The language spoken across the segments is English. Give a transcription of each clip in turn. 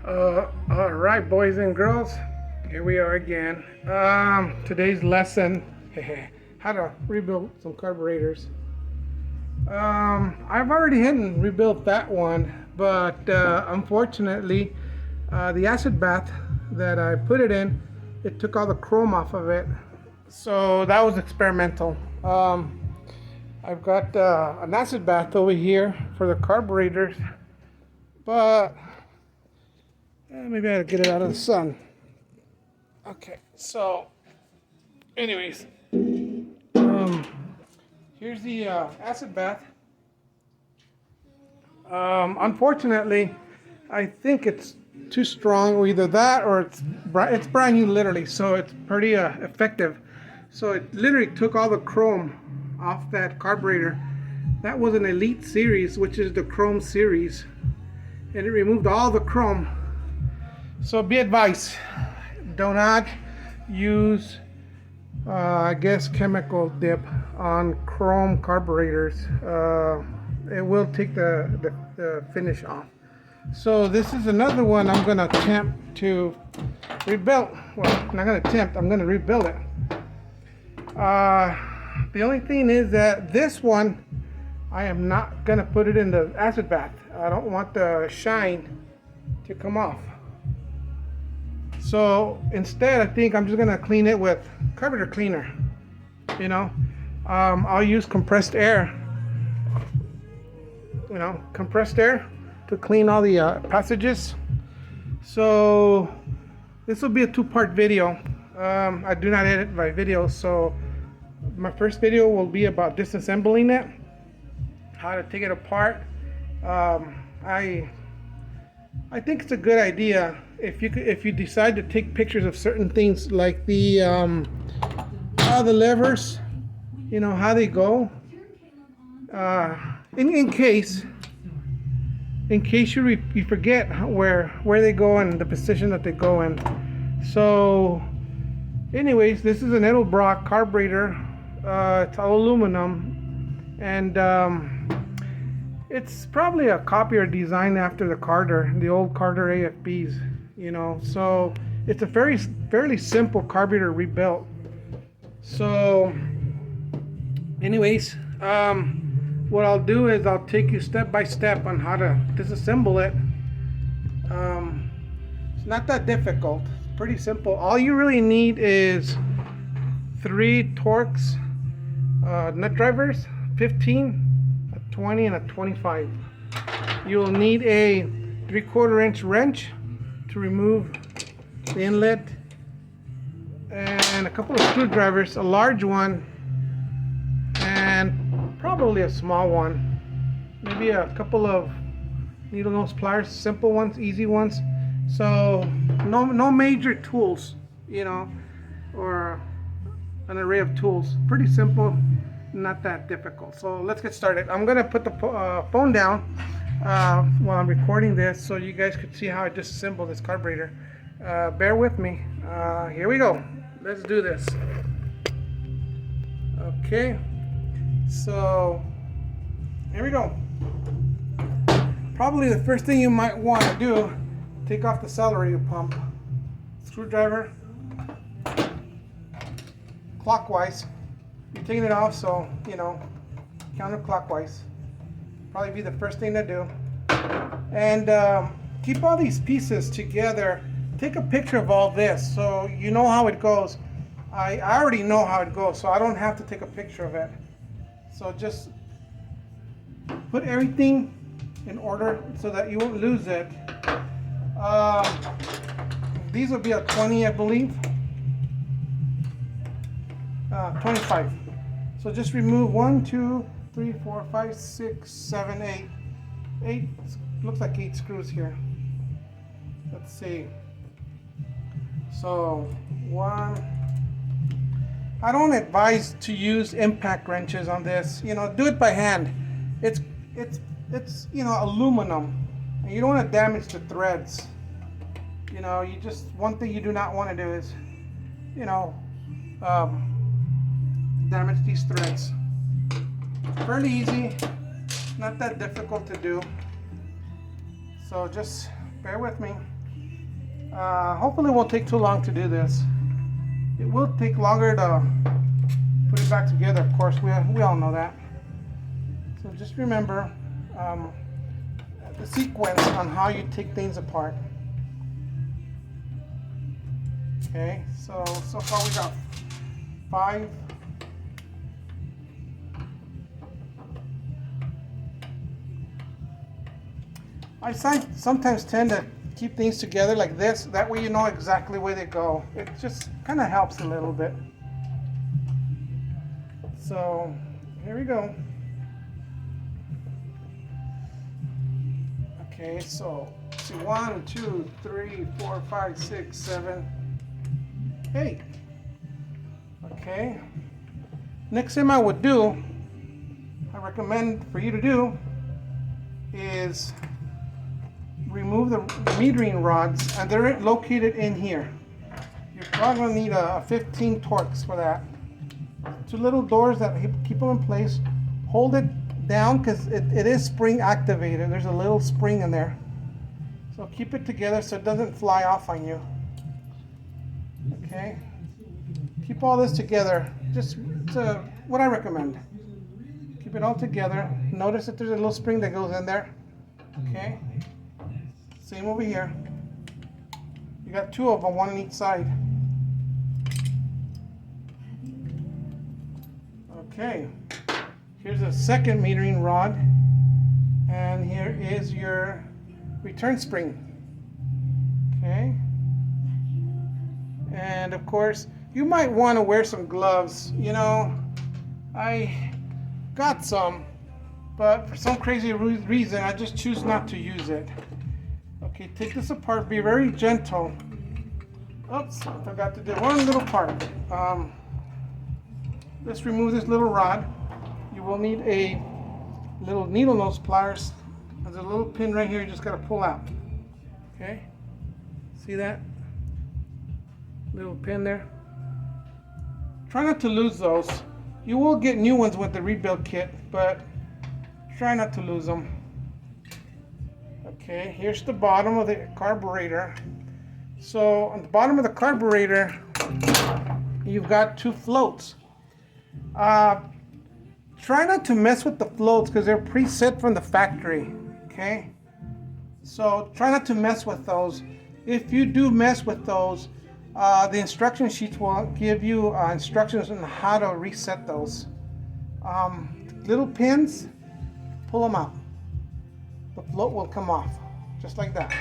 All right, boys and girls, here we are again. Today's lesson, how to rebuild some carburetors. I've already hit and rebuilt that one, but unfortunately, the acid bath that I put it in, it took all the chrome off of it. So that was experimental. I've got an acid bath over here for the carburetors, but maybe I gotta get it out of the sun. Okay, so anyways, here's the acid bath. Unfortunately, I think it's too strong, or either that or it's brand new literally, so it's pretty effective. So it literally took all the chrome off that carburetor. That was an Elite series, which is the chrome series, and it removed all the chrome. So be advised, do not use I guess chemical dip on chrome carburetors. It will take the finish off. So this is another one I'm going to attempt to rebuild. Well, I'm not going to attempt, I'm going to rebuild it. The only thing is that this one, I am not going to put it in the acid bath. I don't want the shine to come off. So instead, I think I'm just going to clean it with carburetor cleaner. You know, I'll use compressed air. You know, compressed air to clean all the passages. So this will be a two-part video. I do not edit my videos, so my first video will be about disassembling it, how to take it apart. I think it's a good idea if you decide to take pictures of certain things, like the levers, you know, how they go, in case you forget where they go and the position that they go in. So anyways, this is an Edelbrock carburetor. It's all aluminum, and it's probably a copy or design after the old Carter AFBs, you know. So it's a fairly simple carburetor rebuilt. So anyways, what I'll do is I'll take you step by step on how to disassemble it. It's not that difficult, it's pretty simple. All you really need is 3 Torx nut drivers, 15, 20, and a 25. You'll need a 3/4 inch wrench to remove the inlet, and a couple of screwdrivers, a large one and probably a small one, maybe a couple of needle nose pliers, simple ones, easy ones. So no major tools, you know, or an array of tools. Pretty simple, not that difficult. So let's get started. I'm gonna put the phone down while I'm recording this, so you guys could see how I disassemble this carburetor. Bear with me. Here we go. Let's do this. Okay, so here we go. Probably the first thing you might want to do, take off the accelerator pump. Screwdriver, clockwise. You're taking it off, so you know, counterclockwise. Probably be the first thing to do. And keep all these pieces together. Take a picture of all this so you know how it goes. I already know how it goes, so I don't have to take a picture of it. So just put everything in order so that you won't lose it. These will be a 20, I believe. 25. So just remove 1, 2, 3, 4, 5, 6, 7, 8. 8, looks like 8 screws here. Let's see. So 1. I don't advise to use impact wrenches on this. You know, do it by hand. It's you know, aluminum, and you don't want to damage the threads. You know, one thing you do not want to do is, you know, damage these threads. Fairly easy, not that difficult to do. So just bear with me. Hopefully it won't take too long to do this. It will take longer to put it back together, of course, we all know that. So just remember the sequence on how you take things apart. Okay, so far we got 5. I sometimes tend to keep things together like this. That way you know exactly where they go. It just kind of helps a little bit. So here we go. Okay, so see 1, 2, 3, 4, 5, 6, 7, 8. Okay. Next thing I would do, I recommend for you to do, is remove the metering rods, and they're located in here. You're probably going to need a 15 Torx for that. 2 little doors that keep them in place. Hold it down because it is spring activated. There's a little spring in there. So keep it together so it doesn't fly off on you. Okay. Keep all this together. Just what I recommend. Keep it all together. Notice that there's a little spring that goes in there. Okay. Same over here. You got 2 of them, 1 on each side. Okay. Here's a second metering rod, and here is your return spring. Okay. And of course, you might want to wear some gloves. You know, I got some, but for some crazy reason, I just choose not to use it. Okay, take this apart. Be very gentle. Oops, I forgot to do one little part. Let's remove this little rod. You will need a little needle nose pliers. There's a little pin right here. You just got to pull out. Okay, see that little pin there? Try not to lose those. You will get new ones with the rebuild kit, but try not to lose them. Okay, here's the bottom of the carburetor. So on the bottom of the carburetor, you've got 2 floats. Try not to mess with the floats because they're preset from the factory. Okay, so try not to mess with those. If you do mess with those, the instruction sheets will give you instructions on how to reset those. Little pins, pull them out. The float will come off, just like that.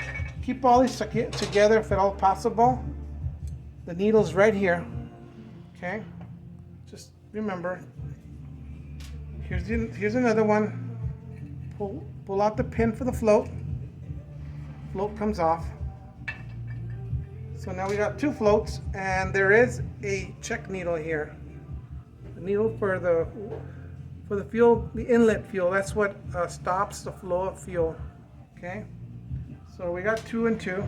Keep all these together if at all possible. The needle's right here. Okay, just remember. Here's another one. Pull out the pin for the float. Float comes off. So now we got 2 floats, and there is a check needle here. The needle for the fuel, the inlet fuel. That's what stops the flow of fuel. Okay. So we got 2 and 2.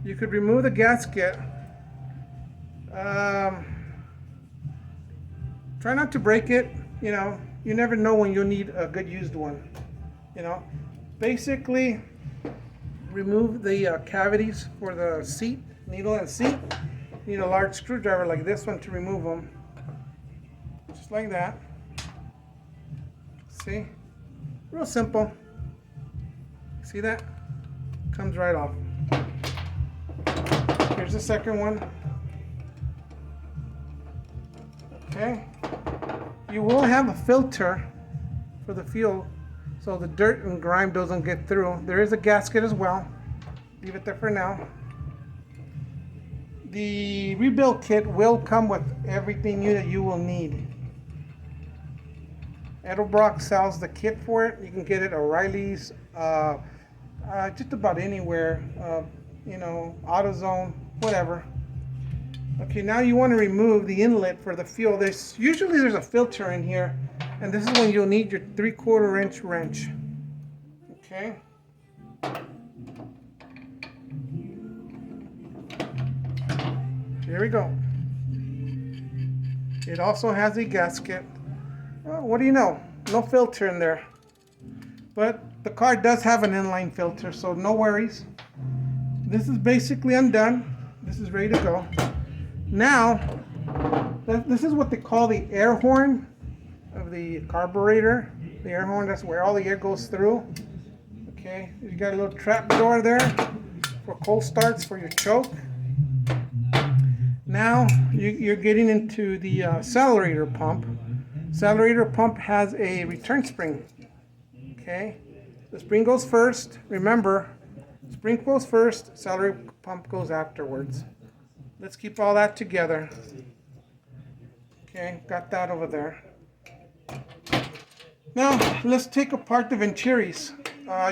You could remove the gasket. Try not to break it. You know, you never know when you'll need a good used one. You know, basically remove the cavities for the seat, needle and seat. You need a large screwdriver like this one to remove them. Just like that. See? Real simple. See that? Comes right off. Here's the second one. Okay. You will have a filter for the fuel so the dirt and grime doesn't get through. There is a gasket as well. Leave it there for now. The rebuild kit will come with everything new that you will need. Edelbrock sells the kit for it. You can get it at O'Reilly's, just about anywhere, you know, AutoZone, whatever. Okay, now you want to remove the inlet for the fuel. Usually there's a filter in here, and this is when you'll need your 3/4 inch wrench. Okay. Here we go. It also has a gasket. What do you know? No filter in there. But the car does have an inline filter, so no worries. this is basically undone. This is ready to go. Now, this is what they call the air horn of the carburetor. The air horn, that's where all the air goes through. Okay, you got a little trap door there for cold starts for your choke. Now you're getting into the accelerator pump. Accelerator pump has a return spring. Okay, the spring goes first. Remember, spring goes first, accelerator pump goes afterwards. Let's keep all that together. Okay, got that over there. Now let's take apart the Venturis.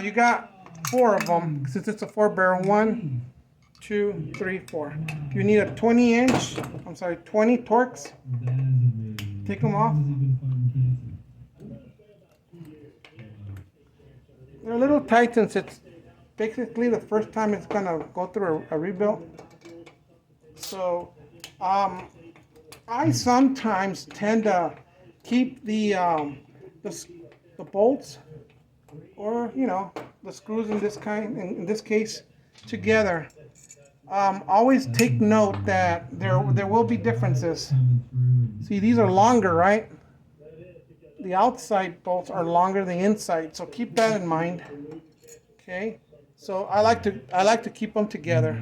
You got 4 of them since it's a 4-barrel. 1, 2, 3, 4. You need a 20 Torx. Take them off. They're a little tight since it's basically the first time it's gonna go through a rebuild. So I sometimes tend to keep the bolts, or the screws in this case together. Always take note that there will be differences. See, these are longer, right? The outside bolts are longer than the inside, so keep that in mind. Okay, so I like to keep them together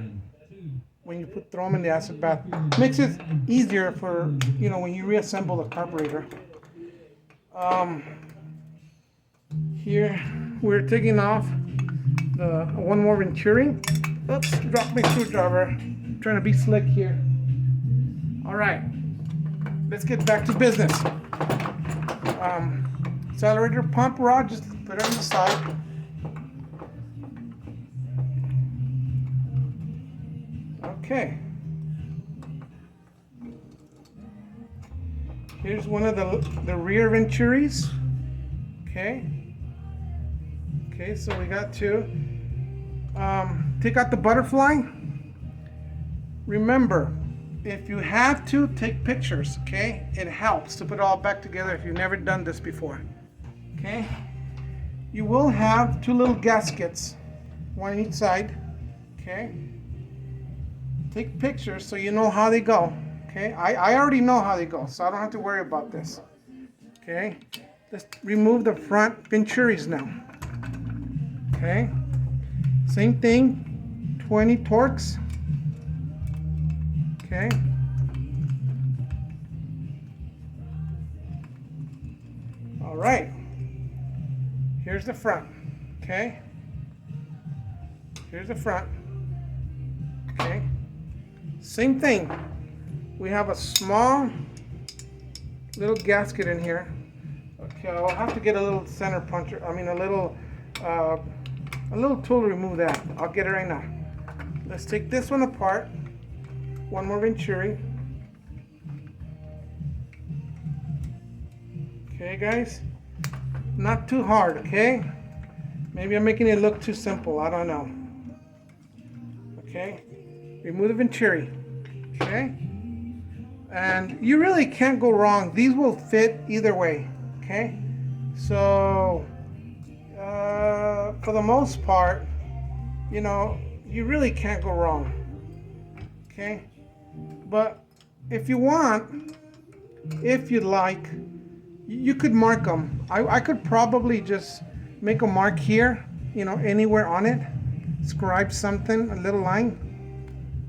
when you throw them in the acid bath. Makes it easier for when you reassemble the carburetor. Here we're taking off the one more Venturi. Oops, dropped my screwdriver. I'm trying to be slick here. All right, let's get back to business. Accelerator pump rod, just put it on the side. Okay. Here's one of the rear Venturis. Okay. Okay, so we got 2. Take out the butterfly. Remember, if you have to, take pictures, okay? It helps to put it all back together if you've never done this before, okay? You will have 2 little gaskets, one on each side, okay? Take pictures so you know how they go, okay? I already know how they go, so I don't have to worry about this, okay? Let's remove the front Venturis now, okay? Same thing, 20 Torx. Okay. All right. Here's the front. Okay. Here's the front. Okay. Same thing. We have a small little gasket in here. Okay, I'll have to get a little center puncher. I mean, a little tool to remove that. I'll get it right now. Let's take this one apart. One more Venturi. Okay, guys. Not too hard, okay? Maybe I'm making it look too simple. I don't know. Okay. Remove the Venturi. Okay. And you really can't go wrong. These will fit either way. Okay. So, for the most part, you really can't go wrong. Okay. But if you want, if you'd like, you could mark them. I could probably just make a mark here, anywhere on it. Scribe something, a little line,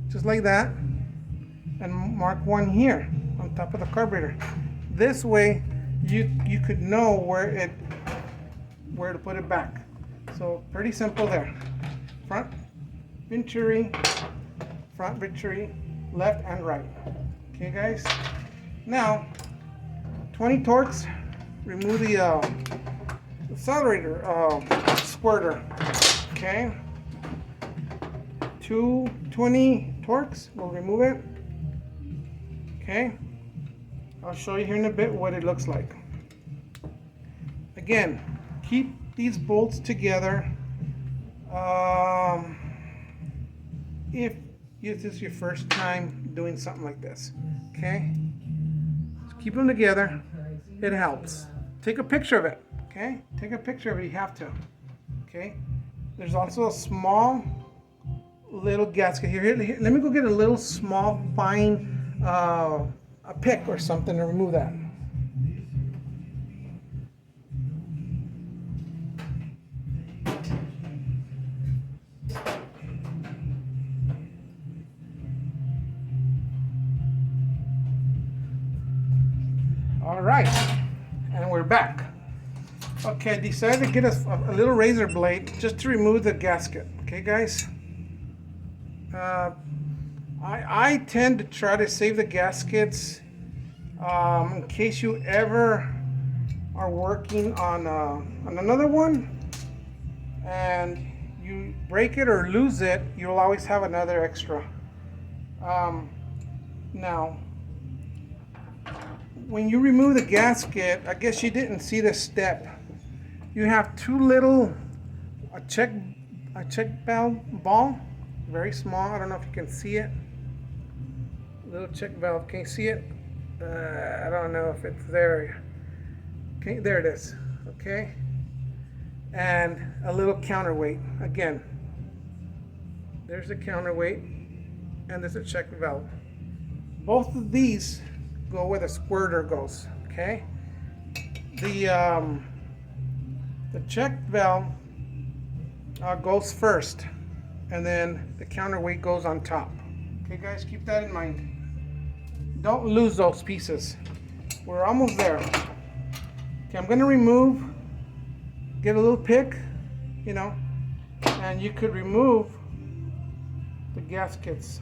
just like that. And mark one here on top of the carburetor. This way, you could know where to put it back. So pretty simple there. Front Venturi, left and right. Okay, guys. Now, 20 Torx. Remove the accelerator squirter. Okay. 220 Torx. We'll remove it. Okay. I'll show you here in a bit what it looks like. Again, keep these bolts together. If this is your first time doing something like this, okay? Just keep them together. It helps. Take a picture of it, okay? Take a picture of it. You have to, okay? There's also a small little gasket here. Here, let me go get a little small, fine, a pick or something to remove that. All right, and we're back. Okay, I decided to get a little razor blade just to remove the gasket. Okay, guys. I tend to try to save the gaskets in case you ever are working on another one and you break it or lose it, you'll always have another extra. Now, when you remove the gasket, I guess you didn't see this step. You have two little a check valve ball, very small. I don't know if you can see it. Little check valve. Can you see it? I don't know if it's there. Okay, there it is. Okay, and a little counterweight. Again, there's the counterweight, and there's a check valve. Both of these go where the squirter goes. Okay, the check valve goes first, and then the counterweight goes on top. Okay, guys, keep that in mind. Don't lose those pieces. We're almost there. Okay, I'm gonna remove. Get a little pick, you know, and you could remove the gaskets.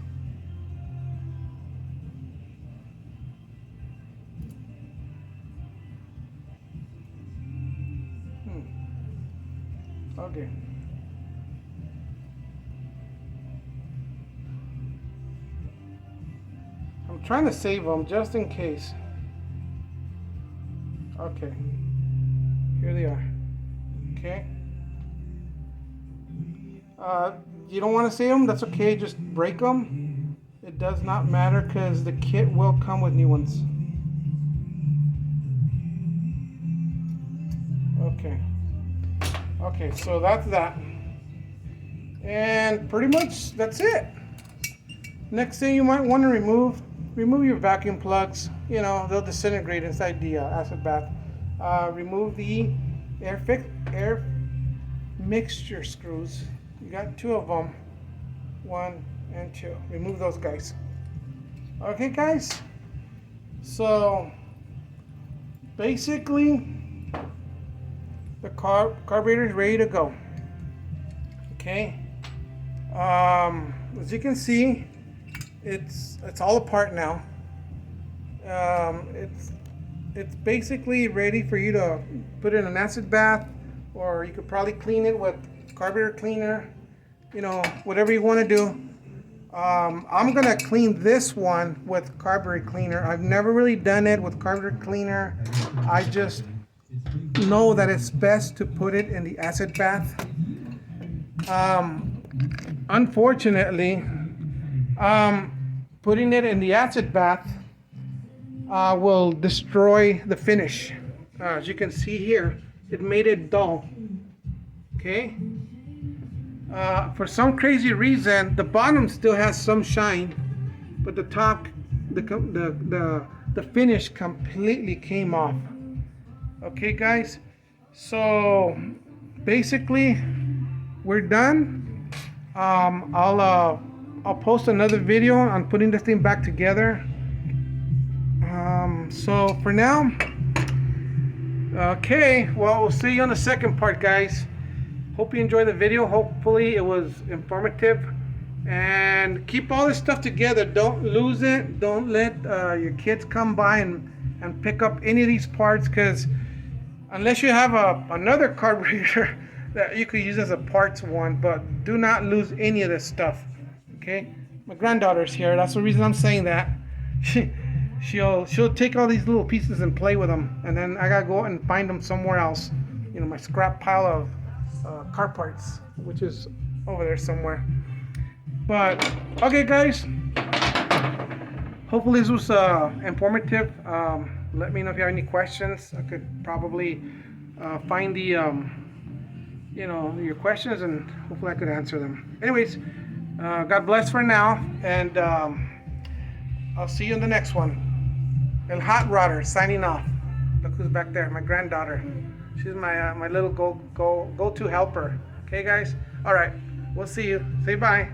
Okay. I'm trying to save them just in case. Okay. Here they are. Okay. You don't want to save them? That's okay. Just break them. It does not matter because the kit will come with new ones. Okay. Okay, so that's that. And pretty much that's it. Next thing you might want to remove your vacuum plugs. You know, they'll disintegrate inside the acid bath. Remove the air mixture screws. You got two of them. 1 and 2. Remove those guys. Okay, guys. So basically, the carburetor is ready to go. Okay. As you can see, it's all apart now. It's basically ready for you to put in an acid bath, or you could probably clean it with carburetor cleaner. You know, whatever you want to do. I'm gonna clean this one with carburetor cleaner. I've never really done it with carburetor cleaner. I just know that it's best to put it in the acid bath. Unfortunately, putting it in the acid bath will destroy the finish. As you can see here, it made it dull. Okay. For some crazy reason, the bottom still has some shine, but the top, the finish completely came off. Okay, guys. So basically, we're done. I'll post another video on putting this thing back together. So for now, okay. Well, we'll see you on the second part, guys. Hope you enjoyed the video. Hopefully it was informative. And keep all this stuff together. Don't lose it. Don't let your kids come by and pick up any of these parts, because unless you have another carburetor that you could use as a parts one, but do not lose any of this stuff. Okay? My granddaughter's here. That's the reason I'm saying that. She'll take all these little pieces and play with them, and then I gotta go out and find them somewhere else. You know, my scrap pile of car parts, which is over there somewhere. But okay, guys, hopefully this was informative. Let me know if you have any questions. I could probably find the you know, your questions, and hopefully I could answer them. Anyways, God bless for now, and I'll see you in the next one. El Hot Rodder signing off. Look who's back there, my granddaughter. She's my little go-to helper. Okay, guys? All right, we'll see you. Say bye.